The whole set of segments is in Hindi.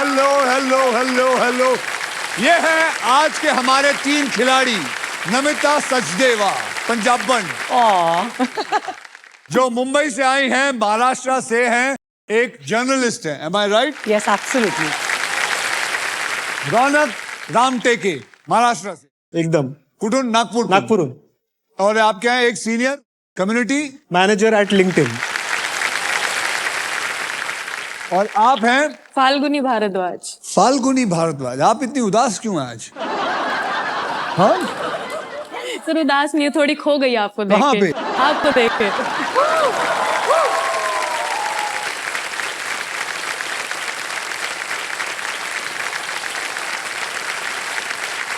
Hello hello hello hello. ये है आज के हमारे 3 खिलाड़ी। नमिता सचदेवा पंजाबन, जो मुंबई से आई हैं, महाराष्ट्र से हैं, एक जर्नलिस्ट है। Am I right? Yes absolutely. Raunak Ramteke Maharashtra से। एकदम। कुठून? नागपुर। नागपुर और आप क्या है? एक senior community manager eight LinkedIn. और आप हैं फाल्गुनी भारद्वाज। फाल्गुनी भारद्वाज। आप इतनी उदास क्यों हैं आज? हाँ, सर उदास नहीं, थोड़ी खो गई आपको देख कहाँ के। पे? आपको देख के।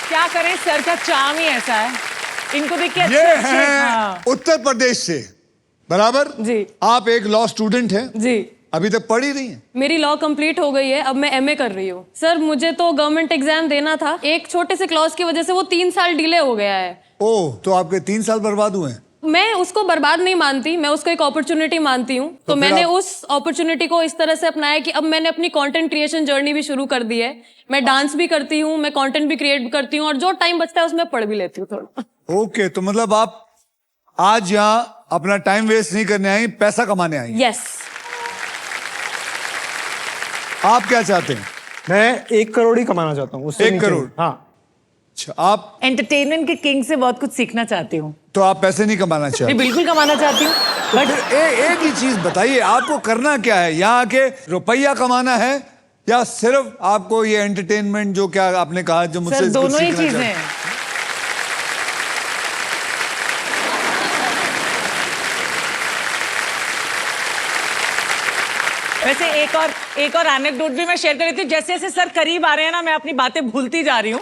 क्या करें, सर का चाम ही ऐसा है, इनको देख के ये अच्छे हैं हाँ। उत्तर प्रदेश से। बराबर जी। आप एक लॉ स्टूडेंट हैं। जी। अभी तक पढ़ ही रही हैं? मेरी लॉ कंप्लीट हो गई है, अब मैं एमए कर रही हूँ। सर मुझे तो गवर्नमेंट एग्जाम देना था, एक छोटे से क्लॉज की वजह से वो 3 साल डिले हो गया है। ओह, तो आपके 3 साल बर्बाद हुए हैं। मैं उसको बर्बाद नहीं मानती, मैं उसको एक अपॉर्चुनिटी मानती हूँ। तो मैंने उस अपॉर्चुनिटी को इस तरह से अपनाया कि अब मैंने अपनी कंटेंट क्रिएशन जर्नी भी शुरू कर दी है। मैं डांस भी करती हूँ, मैं कंटेंट भी क्रिएट करती हूँ, और जो टाइम बचता है उसमें पढ़ भी लेती हूँ थोड़ा। ओके, तो मतलब आप आज यहाँ अपना टाइम वेस्ट नहीं करने आई, पैसा कमाने आई। यस। आप क्या चाहते हैं? मैं 1 करोड़ ही कमाना चाहता हूँ, उससे 1 नीचे करोड़? नहीं। हाँ। अच्छा, आप एंटरटेनमेंट के किंग से बहुत कुछ सीखना चाहती हूँ। तो आप पैसे नहीं कमाना मैं चाहते? बिल्कुल कमाना चाहती हूँ, तो बट फिर एक ही चीज बताइए, आपको करना क्या है? यहाँ आके रुपया कमाना है या सिर्फ आपको ये एंटरटेनमेंट, जो क्या आपने कहा, जो मुझसे सर कुछ दोनों ही सीखना चीजें चाहते? हैं। वैसे एक और एनेक्डोट भी मैं शेयर कर रही थी। जैसे जैसे सर करीब आ रहे हैं ना, मैं अपनी बातें भूलती जा रही हूँ।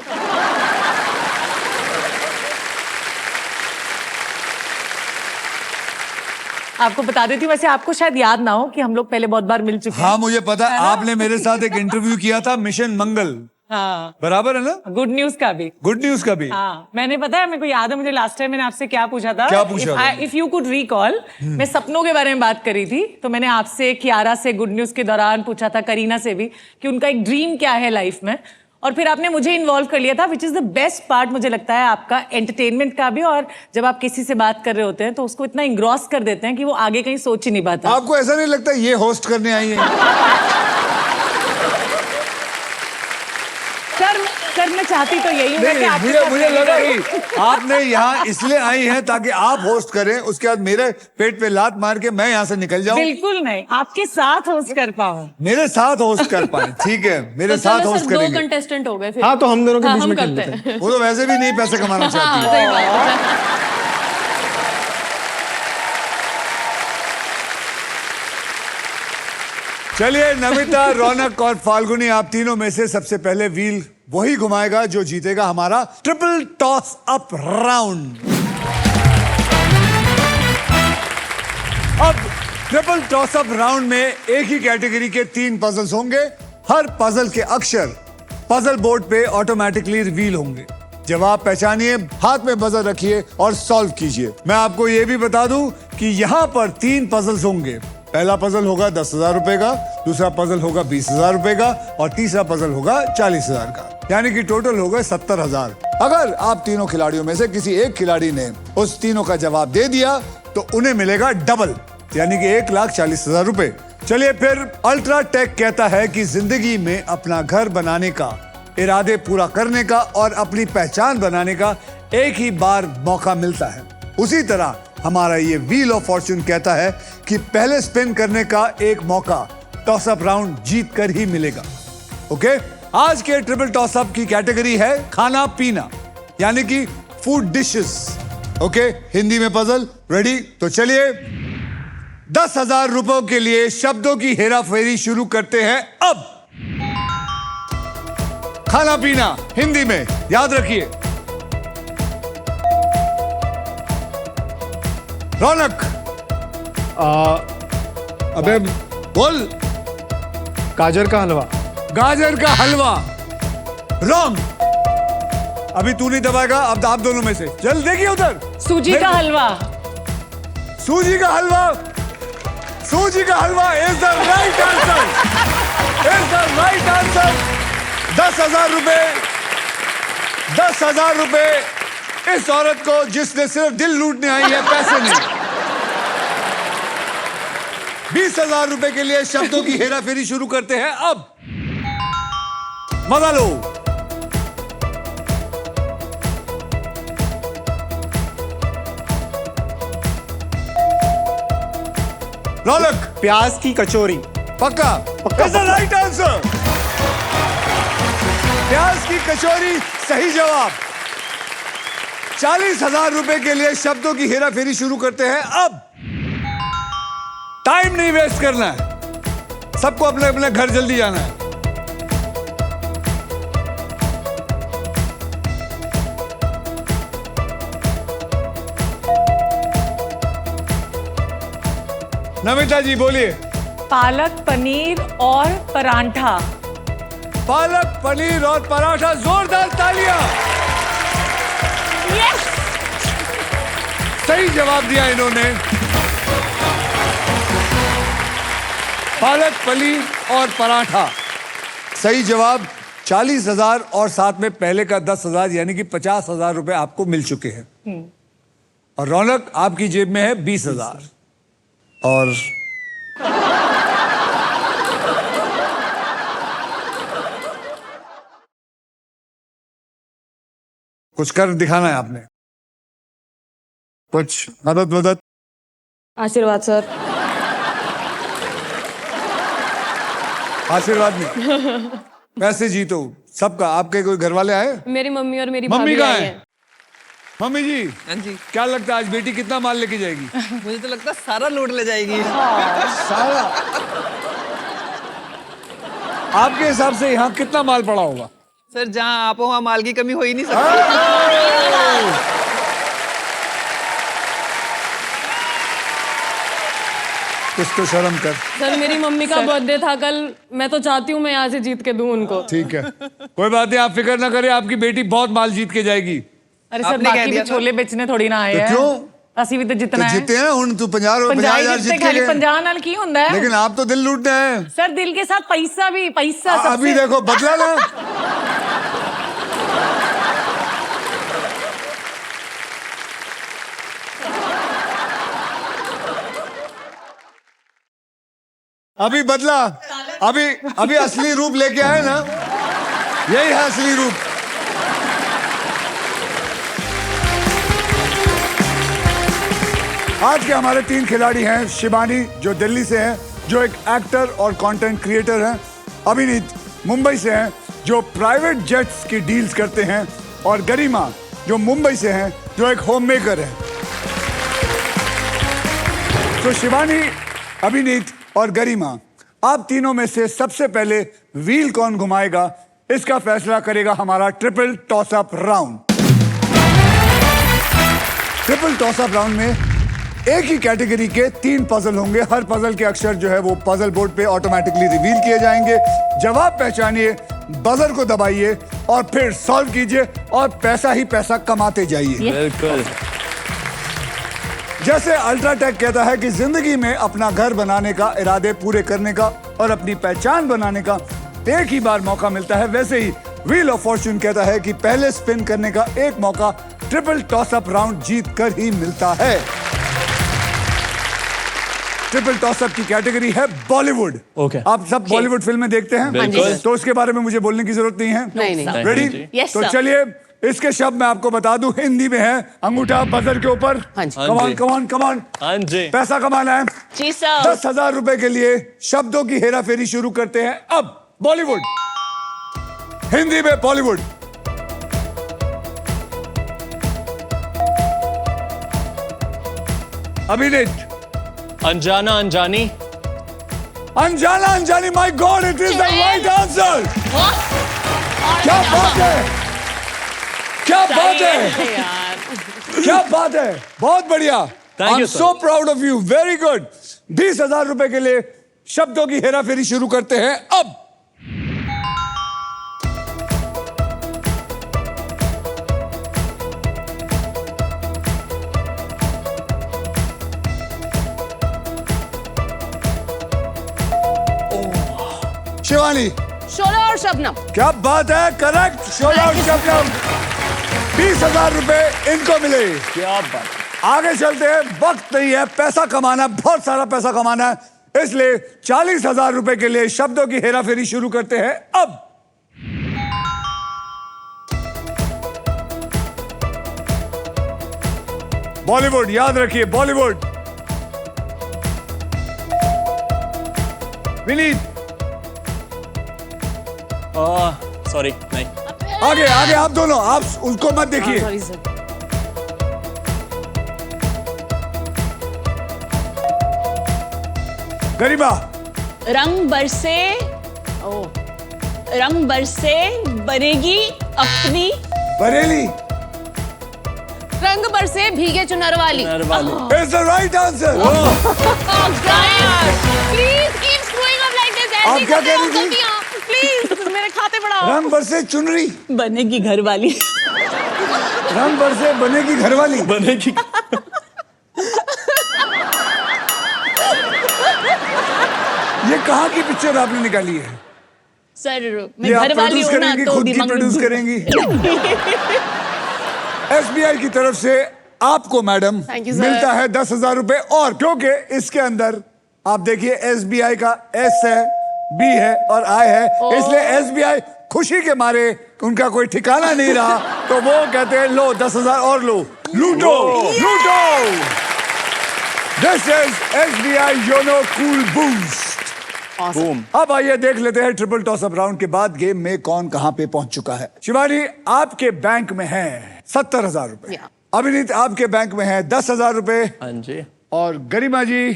आपको बता देती हूँ, वैसे आपको शायद याद ना हो कि हम लोग पहले बहुत बार मिल चुके हैं। हाँ, मुझे पता है। आपने मेरे साथ एक इंटरव्यू किया था मिशन मंगल। हाँ, बराबर है ना? गुड न्यूज का भी। गुड न्यूज का भी। हाँ, मैंने पता है, मेरे को याद है, मुझे लास्ट टाइम मैंने आपसे क्या पूछा था। क्या पूछा था? इफ यू कुड रिकॉल, मैं सपनों के बारे में बात करी थी। तो मैंने आपसे, कियारा से गुड न्यूज के दौरान पूछा था, करीना से भी, कि उनका एक ड्रीम क्या है लाइफ में। और फिर आपने मुझे इन्वॉल्व कर लिया था, which is the best part मुझे लगता है आपका, एंटरटेनमेंट का भी। और जब आप किसी से बात कर रहे होते हैं तो उसको इतना इंग्रॉस कर देते हैं कि वो आगे कहीं सोच ही नहीं पाता। आपको ऐसा नहीं लगता ये होस्ट करने आई है? सर मैं चाहती तो यही हूँ कि नहीं, आपके मुझे साथ मुझे नहीं लगा करूं। कि आपने यहाँ इसलिए आई हैं ताकि आप होस्ट करें, उसके बाद मेरे पेट पे लात मार के मैं यहाँ से निकल जाऊं। बिल्कुल नहीं, आपके साथ होस्ट कर पाऊं। मेरे साथ होस्ट कर पाए, ठीक है, मेरे तो साथ चलो होस्ट सर, 2 करेंगे। कंटेस्टेंट हो गए फिर। हाँ, तो हम दोनों के हाँ, बीच हम में खेल करते लेते हैं। हैं। वो तो वैसे भी नहीं पैसे कमाना हाँ, चाहती है। सही बात है। चलिए, नमिता, रौनक और फाल्गुनी, आप तीनों में से सबसे पहले व्हील वही घुमाएगा जो जीतेगा हमारा ट्रिपल टॉस अप राउंड। अब ट्रिपल टॉस अप राउंड में एक ही कैटेगरी के 3 पजल्स होंगे। हर पजल के अक्षर पजल बोर्ड पे ऑटोमेटिकली रिवील होंगे। जवाब पहचानिए, हाथ में बजर रखिए और सॉल्व कीजिए। मैं आपको यह भी बता दूं कि यहां पर 3 पजल्स होंगे। पहला पजल होगा 10,000 रुपए का, दूसरा पजल होगा 20,000 रुपए का, और तीसरा पजल होगा 40,000 का, यानी कि टोटल होगा 70,000। अगर आप तीनों खिलाड़ियों में से किसी एक खिलाड़ी ने उस तीनों का जवाब दे दिया तो उन्हें मिलेगा डबल, यानी कि 1,40,000 रुपए। चलिए फिर, अल्ट्रा टेक कहता है कि जिंदगी में अपना घर बनाने का, इरादे पूरा करने का और अपनी पहचान बनाने का एक ही बार मौका मिलता है। उसी तरह हमारा ये व्हील ऑफ फॉर्च्यून कहता है कि पहले स्पिन करने का एक मौका टॉस अप राउंड जीत कर ही मिलेगा। ओके, आज के ट्रिपल टॉस अप की कैटेगरी है खाना पीना, यानी कि फूड डिशेस। ओके, हिंदी में पजल रेडी? तो चलिए 10,000 रुपयों के लिए शब्दों की हेरा फेरी शुरू करते हैं। अब खाना पीना हिंदी में, याद रखिए। रौनक, अबे बोल। गाजर का हलवा। गाजर का हलवा रॉन्ग। अभी तू नहीं दबाएगा, अब आप दोनों में से। चल देखिए उधर। सूजी का हलवा। सूजी का हलवा। सूजी का हलवा is the right answer. Is the right answer. 10,000 रुपए, 10,000 रुपए इस औरत को जिसने सिर्फ दिल लूटने आई है, पैसे नहीं। 20,000 रुपए के लिए शब्दों की हेरा फेरी शुरू करते हैं अब। मजा लो। रौनक, प्याज की कचौरी। पक्का इज द राइट आंसर। प्याज की कचौरी सही जवाब। 40,000 रुपए के लिए शब्दों की हेरा फेरी शुरू करते हैं अब। टाइम नहीं वेस्ट करना है, सबको अपने अपने घर जल्दी जाना है। नमिता जी बोलिए। पालक पनीर और परांठा। पालक पनीर और पराठा, जोरदार तालियां। यस, सही जवाब दिया इन्होंने। पालक पनीर और पराठा सही जवाब। 40,000 और साथ में पहले का 10,000 यानी कि 50,000 रुपए आपको मिल चुके हैं। और रौनक आपकी जेब में है 20,000। और कुछ कर दिखाना है आपने, कुछ मदद। आशीर्वाद सर। आशीर्वाद नहीं, पैसे जीतो सबका। आपके कोई घर वाले आए? मेरी मम्मी और मेरी मम्मी भाभी कहाँ आई है? हैं। मम्मी जी, हाँ जी, क्या लगता है आज बेटी कितना माल लेके जाएगी? मुझे तो लगता है सारा लूट ले जाएगी। सारा। आपके हिसाब से यहाँ कितना माल पड़ा होगा? सर जहाँ आप हो वहाँ माल की कमी हो ही नहीं सकती। कुछ तो शर्म कर। सर मेरी मम्मी का बर्थडे था कल, मैं तो चाहती हूँ मैं यहाँ से जीत के दूं उनको। ठीक है, कोई बात नहीं, आप फिक्र ना करें, आपकी बेटी बहुत माल जीत के जाएगी। अरे सर आपने कह बाकी भी दिया था। छोले बेचने थोड़ी ना आए तो हैं। क्यों? ਅਸੀਂ ਵੀ ਤਾਂ ਜਿੱਤਣਾ ਹੈ। जितने हैं उन तू 50,000 50 जीत के खाली गए। 50 ਨਾਲ ਕੀ ਹੁੰਦਾ ਹੈ? लेकिन आप तो दिल लूटने हैं। सर दिल के साथ पैसा भी, पैसा सबसे। अभी देखो बदला ना। अभी बदला, अभी असली रूप लेके आए ना, यही है असली रूप। आज के हमारे 3 खिलाड़ी हैं। शिवानी जो दिल्ली से हैं, जो एक एक्टर और कंटेंट क्रिएटर हैं। अभिनीत मुंबई से हैं, जो प्राइवेट जेट्स की डील्स करते हैं। और गरिमा जो मुंबई से हैं, जो एक होम मेकर है। तो शिवानी, अभिनीत और गरिमा, आप तीनों में से सबसे पहले व्हील कौन घुमाएगा, इसका फैसला करेगा हमारा triple toss up round. Triple toss up round में एक ही कैटेगरी के 3 पजल होंगे। हर पजल के अक्षर जो है वो पजल बोर्ड पे ऑटोमेटिकली रिवील किए जाएंगे। जवाब पहचानिए, बजर को दबाइए और फिर सॉल्व कीजिए और पैसा ही पैसा कमाते जाइए। बिल्कुल। जैसे अल्ट्राटेक कहता है कि जिंदगी में अपना घर बनाने का, इरादे पूरे करने का और अपनी पहचान बनाने का एक ही बार मौका मिलता है, वैसे ही व्हील ऑफ फॉर्च्यून कहता है कि पहले स्पिन करने का एक मौका ट्रिपल टॉस अप राउंड जीत कर ही मिलता है। ट्रिपल टॉस अप की कैटेगरी है बॉलीवुड। ओके। आप सब बॉलीवुड फिल्में देखते हैं? बिल्कुल। तो उसके बारे में मुझे बोलने की जरूरत नहीं है। नहीं। रेडी? Yes, तो sir. चलिए, इसके शब्द मैं आपको बता दूं, हिंदी में है। अंगूठा बजर के ऊपर। हाँ जी। कमान कमान कमान, हाँ जी। पैसा कमाना है। जी सर। 10,000 रुपए के लिए शब्दों की हेरा फेरी शुरू करते हैं अब। बॉलीवुड, हिंदी में बॉलीवुड। अभिनीत, अनजाना अनजानी। अनजाना अनजानी। My god, it is the right answer. क्या बात है, क्या बात है, क्या बात है, बहुत बढ़िया। Thank you, I am sir. So proud of you, very good. 20,000 रुपए के लिए शब्दों की हेरा फेरी शुरू करते हैं अब। शिवानी, शोला और शबनम। क्या बात है, करेक्ट। शोला और शबनम, 20,000 रुपए इनको मिले। क्या बात। आगे चलते हैं, वक्त नहीं है, पैसा कमाना है, बहुत सारा पैसा कमाना है, इसलिए 40,000 रुपए के लिए शब्दों की हेराफेरी शुरू करते हैं अब। बॉलीवुड, याद रखिए बॉलीवुड। विनीत, सॉरी नहीं। आगे आगे आप दोनों, आप उसको मत देखिए। Sorry sir. गरिमा, रंग बरसे, ओ, रंग बरसे बनेगी अपनी, बरेली रंग बरसे भीगे चुनर वाली। Is the right answer. Please keep screwing up like this. आप क्या कह रही थी? प्लीज मेरे खाते बढ़ाओ। रंग बरसे चुनरी, बनेगी घर वाली। रंग बरसे बनेगी घरवाली। बनेगी। ये कहाँ की पिक्चर आपने निकाली है? सर ये मैं आप घर वाली प्रोड्यूस हूँ ना, करेंगी, तो खुद की दिमाग प्रोड्यूस करेंगी? SBI की तरफ से आपको मैडम Thank you, sir. मिलता है 10,000 रुपए, और क्योंकि इसके अंदर आप देखिए SBI का S है, B है और I है, इसलिए SBI खुशी के मारे उनका कोई ठिकाना नहीं रहा, तो वो कहते हैं लो 10,000 और लो, लूटो लूटो। This is SBI YONO cool boost. Boom. अब आइए देख लेते हैं ट्रिपल टॉस अप राउंड के बाद गेम में कौन कहां पे पहुंच चुका है। शिवानी, आपके बैंक में है 70,000 रुपए। अभिनीत, आपके बैंक में है 10,000 रुपए। हाँ जी। और गरिमा जी,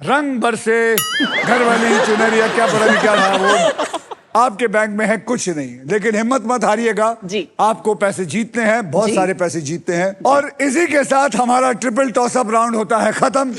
रंग बरसे घर वाली चुनरिया, क्या पता नहीं क्या था वो, आपके बैंक में है कुछ नहीं। लेकिन हिम्मत मत हारिएगा जी। आपको पैसे जीतने हैं, बहुत सारे पैसे जीतने हैं। और इसी के साथ हमारा ट्रिपल टॉस अप राउंड होता है खत्म।